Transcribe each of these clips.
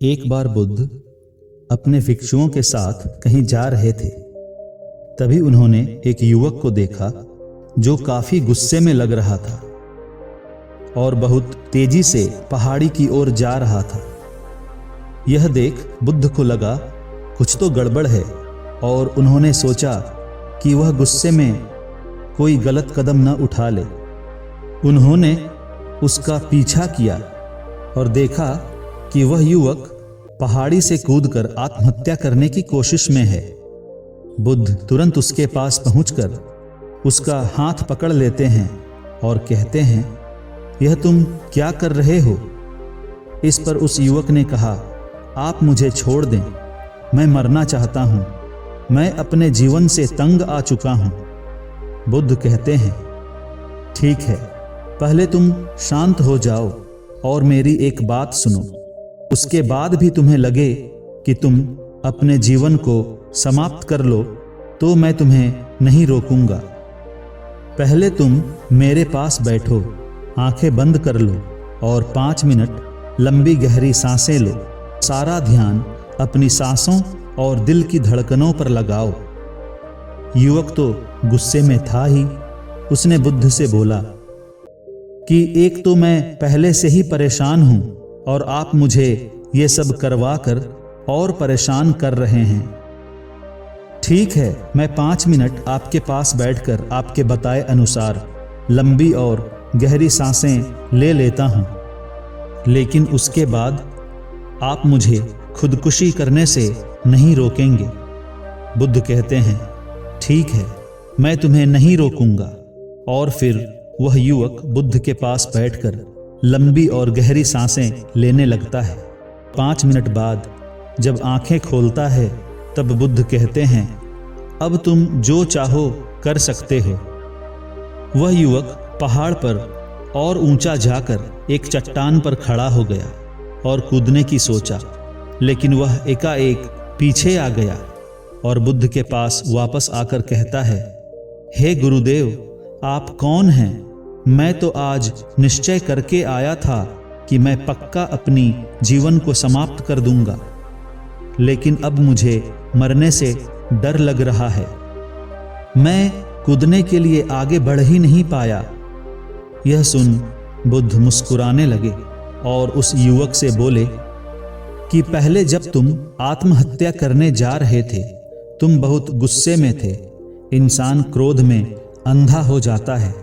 एक बार बुद्ध अपने भिक्षुओं के साथ कहीं जा रहे थे। तभी उन्होंने एक युवक को देखा जो काफी गुस्से में लग रहा था और बहुत तेजी से पहाड़ी की ओर जा रहा था। यह देख बुद्ध को लगा कुछ तो गड़बड़ है और उन्होंने सोचा कि वह गुस्से में कोई गलत कदम न उठा ले। उन्होंने उसका पीछा किया और देखा कि वह युवक पहाड़ी से कूदकर आत्महत्या करने की कोशिश में है। बुद्ध तुरंत उसके पास पहुंचकर उसका हाथ पकड़ लेते हैं और कहते हैं, यह तुम क्या कर रहे हो? इस पर उस युवक ने कहा, आप मुझे छोड़ दें, मैं मरना चाहता हूं, मैं अपने जीवन से तंग आ चुका हूं। बुद्ध कहते हैं, ठीक है, पहले तुम शांत हो जाओ और मेरी एक बात सुनो। उसके बाद भी तुम्हें लगे कि तुम अपने जीवन को समाप्त कर लो तो मैं तुम्हें नहीं रोकूंगा। पहले तुम मेरे पास बैठो, आंखें बंद कर लो और 5 मिनट लंबी गहरी सांसें लो। सारा ध्यान अपनी सांसों और दिल की धड़कनों पर लगाओ। युवक तो गुस्से में था ही। उसने बुद्ध से बोला कि एक तो मैं पहले से ही परेशान हूं और आप मुझे ये सब करवा कर और परेशान कर रहे हैं। ठीक है, मैं 5 मिनट आपके पास बैठकर आपके बताए अनुसार लंबी और गहरी सांसें ले लेता हूं, लेकिन उसके बाद आप मुझे खुदकुशी करने से नहीं रोकेंगे। बुद्ध कहते हैं, ठीक है, मैं तुम्हें नहीं रोकूंगा। और फिर वह युवक बुद्ध के पास बैठकर लंबी और गहरी सांसें लेने लगता है। 5 मिनट बाद जब आंखें खोलता है तब बुद्ध कहते हैं, अब तुम जो चाहो कर सकते हो। वह युवक पहाड़ पर और ऊंचा जाकर एक चट्टान पर खड़ा हो गया और कूदने की सोचा, लेकिन वह एकाएक पीछे आ गया और बुद्ध के पास वापस आकर कहता है, हे गुरुदेव, आप कौन हैं? मैं तो आज निश्चय करके आया था कि मैं पक्का अपनी जीवन को समाप्त कर दूंगा, लेकिन अब मुझे मरने से डर लग रहा है। मैं कूदने के लिए आगे बढ़ ही नहीं पाया। यह सुन बुद्ध मुस्कुराने लगे और उस युवक से बोले कि पहले जब तुम आत्महत्या करने जा रहे थे, तुम बहुत गुस्से में थे। इंसान क्रोध में अंधा हो जाता है,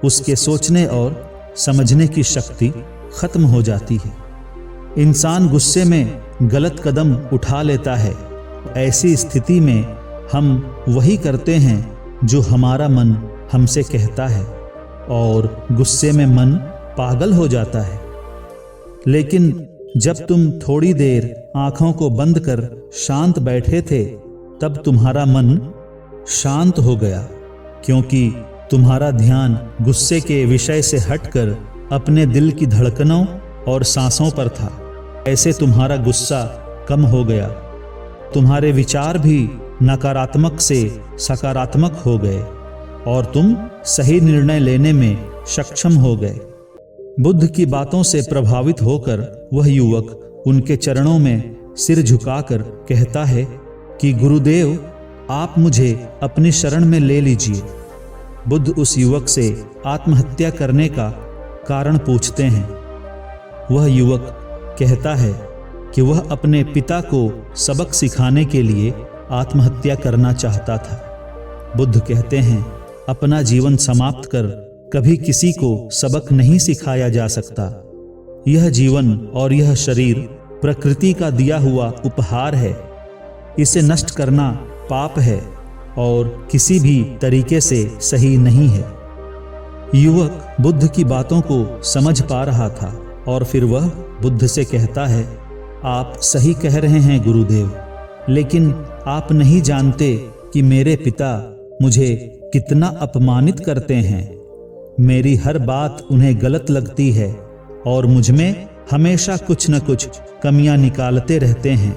उसके सोचने और समझने की शक्ति खत्म हो जाती है। इंसान गुस्से में गलत कदम उठा लेता है। ऐसी स्थिति में हम वही करते हैं जो हमारा मन हमसे कहता है और गुस्से में मन पागल हो जाता है। लेकिन जब तुम थोड़ी देर आंखों को बंद कर शांत बैठे थे, तब तुम्हारा मन शांत हो गया, क्योंकि तुम्हारा ध्यान गुस्से के विषय से हटकर अपने दिल की धड़कनों और सांसों पर था। ऐसे तुम्हारा गुस्सा कम हो गया, तुम्हारे विचार भी नकारात्मक से सकारात्मक हो गए और तुम सही निर्णय लेने में सक्षम हो गए। बुद्ध की बातों से प्रभावित होकर वह युवक उनके चरणों में सिर झुकाकर कहता है कि गुरुदेव, आप मुझे अपनी शरण में ले लीजिए। बुद्ध उस युवक से आत्महत्या करने का कारण पूछते हैं। वह युवक कहता है कि वह अपने पिता को सबक सिखाने के लिए आत्महत्या करना चाहता था। बुद्ध कहते हैं, अपना जीवन समाप्त कर कभी किसी को सबक नहीं सिखाया जा सकता। यह जीवन और यह शरीर प्रकृति का दिया हुआ उपहार है। इसे नष्ट करना पाप है और किसी भी तरीके से सही नहीं है। युवक बुद्ध की बातों को समझ पा रहा था और फिर वह बुद्ध से कहता है, आप सही कह रहे हैं गुरुदेव, लेकिन आप नहीं जानते कि मेरे पिता मुझे कितना अपमानित करते हैं। मेरी हर बात उन्हें गलत लगती है और मुझमें हमेशा कुछ न कुछ कमियां निकालते रहते हैं।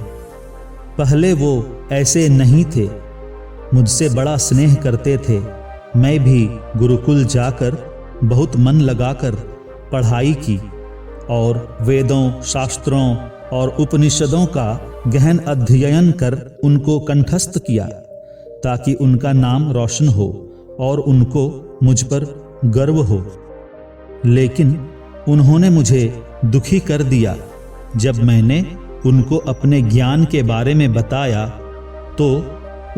पहले वो ऐसे नहीं थे, मुझसे बड़ा स्नेह करते थे। मैं भी गुरुकुल जाकर बहुत मन लगाकर पढ़ाई की और वेदों, शास्त्रों और उपनिषदों का गहन अध्ययन कर उनको कंठस्थ किया ताकि उनका नाम रोशन हो और उनको मुझ पर गर्व हो। लेकिन उन्होंने मुझे दुखी कर दिया। जब मैंने उनको अपने ज्ञान के बारे में बताया तो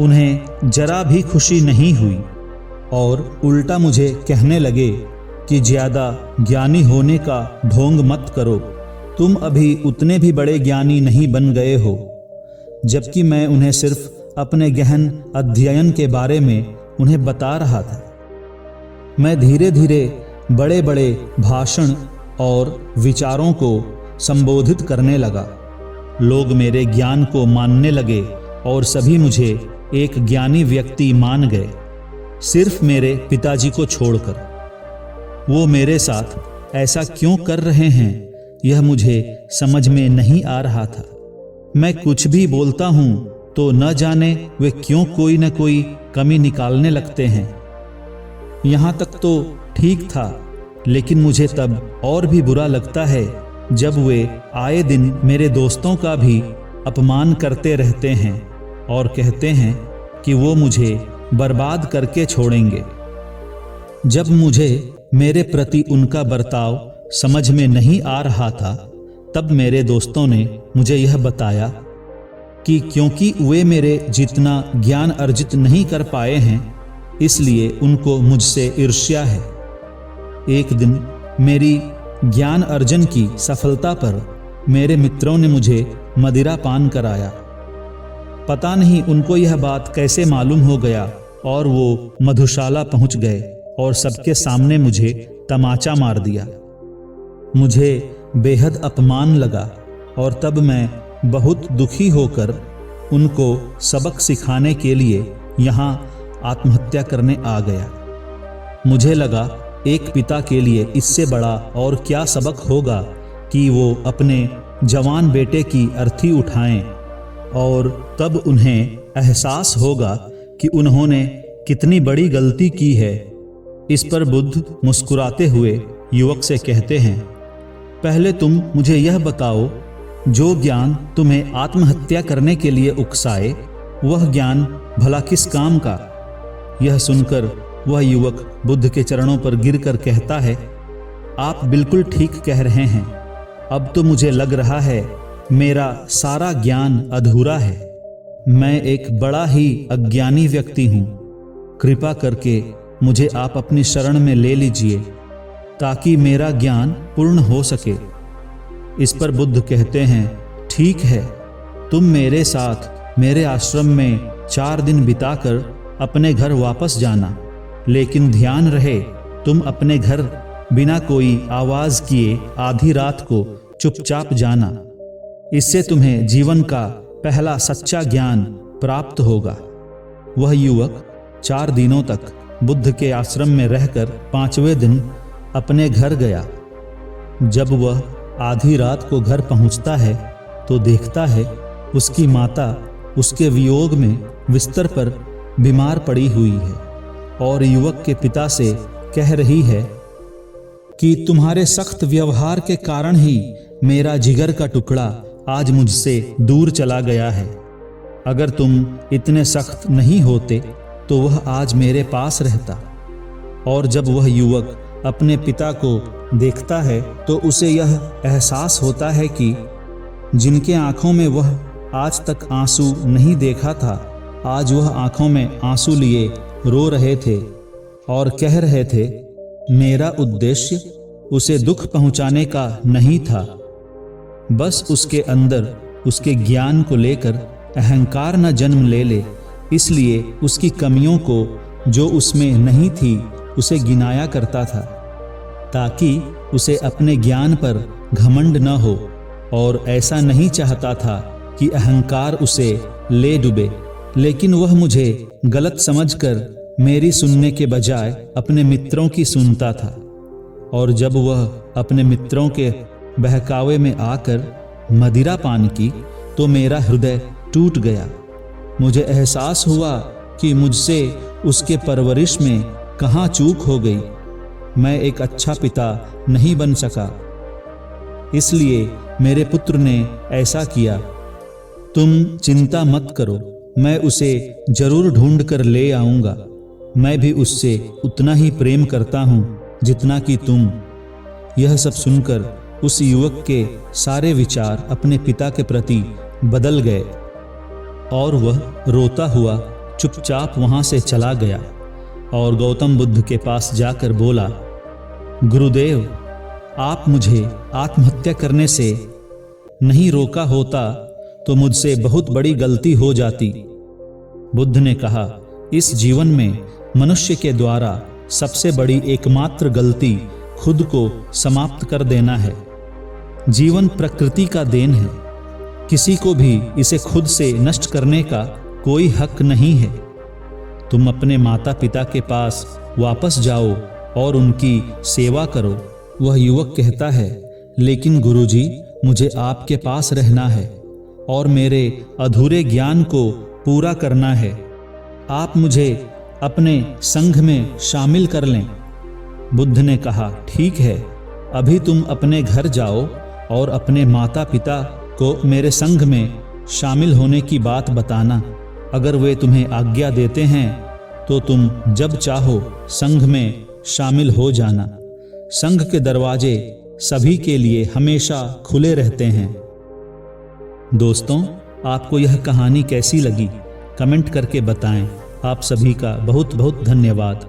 उन्हें जरा भी खुशी नहीं हुई और उल्टा मुझे कहने लगे कि ज़्यादा ज्ञानी होने का ढोंग मत करो, तुम अभी उतने भी बड़े ज्ञानी नहीं बन गए हो। जबकि मैं उन्हें सिर्फ अपने गहन अध्ययन के बारे में उन्हें बता रहा था। मैं धीरे धीरे बड़े बड़े भाषण और विचारों को संबोधित करने लगा। लोग मेरे ज्ञान को मानने लगे और सभी मुझे एक ज्ञानी व्यक्ति मान गए, सिर्फ मेरे पिताजी को छोड़कर। वो मेरे साथ ऐसा क्यों कर रहे हैं यह मुझे समझ में नहीं आ रहा था। मैं कुछ भी बोलता हूँ तो न जाने वे क्यों कोई न कोई कमी निकालने लगते हैं। यहाँ तक तो ठीक था, लेकिन मुझे तब और भी बुरा लगता है जब वे आए दिन मेरे दोस्तों का भी अपमान करते रहते हैं और कहते हैं कि वो मुझे बर्बाद करके छोड़ेंगे। जब मुझे मेरे प्रति उनका बर्ताव समझ में नहीं आ रहा था, तब मेरे दोस्तों ने मुझे यह बताया कि क्योंकि वे मेरे जितना ज्ञान अर्जित नहीं कर पाए हैं, इसलिए उनको मुझसे ईर्ष्या है। एक दिन मेरी ज्ञान अर्जन की सफलता पर मेरे मित्रों ने मुझे मदिरा पान कराया। पता नहीं उनको यह बात कैसे मालूम हो गया और वो मधुशाला पहुंच गए और सबके सामने मुझे तमाचा मार दिया। मुझे बेहद अपमान लगा और तब मैं बहुत दुखी होकर उनको सबक सिखाने के लिए यहाँ आत्महत्या करने आ गया। मुझे लगा एक पिता के लिए इससे बड़ा और क्या सबक होगा कि वो अपने जवान बेटे की अर्थी उठाएं और तब उन्हें एहसास होगा कि उन्होंने कितनी बड़ी गलती की है। इस पर बुद्ध मुस्कुराते हुए युवक से कहते हैं, पहले तुम मुझे यह बताओ, जो ज्ञान तुम्हें आत्महत्या करने के लिए उकसाए वह ज्ञान भला किस काम का। यह सुनकर वह युवक बुद्ध के चरणों पर गिरकर कहता है, आप बिल्कुल ठीक कह रहे हैं। अब तो मुझे लग रहा है मेरा सारा ज्ञान अधूरा है। मैं एक बड़ा ही अज्ञानी व्यक्ति हूँ। कृपा करके मुझे आप अपनी शरण में ले लीजिए ताकि मेरा ज्ञान पूर्ण हो सके। इस पर बुद्ध कहते हैं, ठीक है, तुम मेरे साथ मेरे आश्रम में 4 दिन बिताकर अपने घर वापस जाना, लेकिन ध्यान रहे तुम अपने घर बिना कोई आवाज किए आधी रात को चुपचाप जाना। इससे तुम्हें जीवन का पहला सच्चा ज्ञान प्राप्त होगा। वह युवक 4 दिनों तक बुद्ध के आश्रम में रहकर 5वें दिन अपने घर गया। जब वह आधी रात को घर पहुंचता है तो देखता है उसकी माता उसके वियोग में बिस्तर पर बीमार पड़ी हुई है और युवक के पिता से कह रही है कि तुम्हारे सख्त व्यवहार के कारण ही मेरा जिगर का टुकड़ा आज मुझसे दूर चला गया है। अगर तुम इतने सख्त नहीं होते तो वह आज मेरे पास रहता। और जब वह युवक अपने पिता को देखता है तो उसे यह एहसास होता है कि जिनके आंखों में वह आज तक आंसू नहीं देखा था, आज वह आंखों में आंसू लिए रो रहे थे और कह रहे थे, मेरा उद्देश्य उसे दुख पहुंचाने का नहीं था, बस उसके अंदर उसके ज्ञान को लेकर अहंकार न जन्म ले, इसलिए उसकी कमियों को जो उसमें नहीं थी उसे गिनाया करता था, ताकि उसे अपने ज्ञान पर घमंड न हो, और ऐसा नहीं चाहता था कि अहंकार उसे ले डूबे। लेकिन वह मुझे गलत समझकर मेरी सुनने के बजाय अपने मित्रों की सुनता था, और जब वह अपने मित्रों के बहकावे में आकर मदिरा पान की तो मेरा हृदय टूट गया। मुझे एहसास हुआ कि मुझसे उसके परवरिश में कहाँ चूक हो गई। मैं एक अच्छा पिता नहीं बन सका। इसलिए मेरे पुत्र ने ऐसा किया। तुम चिंता मत करो, मैं उसे जरूर ढूंढ कर ले आऊंगा। मैं भी उससे उतना ही प्रेम करता हूं जितना कि तुम। यह सब सुनकर उस युवक के सारे विचार अपने पिता के प्रति बदल गए और वह रोता हुआ चुपचाप वहां से चला गया और गौतम बुद्ध के पास जाकर बोला, गुरुदेव, आप मुझे आत्महत्या करने से नहीं रोका होता तो मुझसे बहुत बड़ी गलती हो जाती। बुद्ध ने कहा, इस जीवन में मनुष्य के द्वारा सबसे बड़ी एकमात्र गलती खुद को समाप्त कर देना है। जीवन प्रकृति का देन है, किसी को भी इसे खुद से नष्ट करने का कोई हक नहीं है। तुम अपने माता पिता के पास वापस जाओ और उनकी सेवा करो। वह युवक कहता है, लेकिन गुरुजी, मुझे आपके पास रहना है और मेरे अधूरे ज्ञान को पूरा करना है। आप मुझे अपने संघ में शामिल कर लें। बुद्ध ने कहा, ठीक है, अभी तुम अपने घर जाओ और अपने माता पिता को मेरे संघ में शामिल होने की बात बताना। अगर वे तुम्हें आज्ञा देते हैं तो तुम जब चाहो संघ में शामिल हो जाना। संघ के दरवाजे सभी के लिए हमेशा खुले रहते हैं। दोस्तों, आपको यह कहानी कैसी लगी? कमेंट करके बताएं। आप सभी का बहुत बहुत धन्यवाद।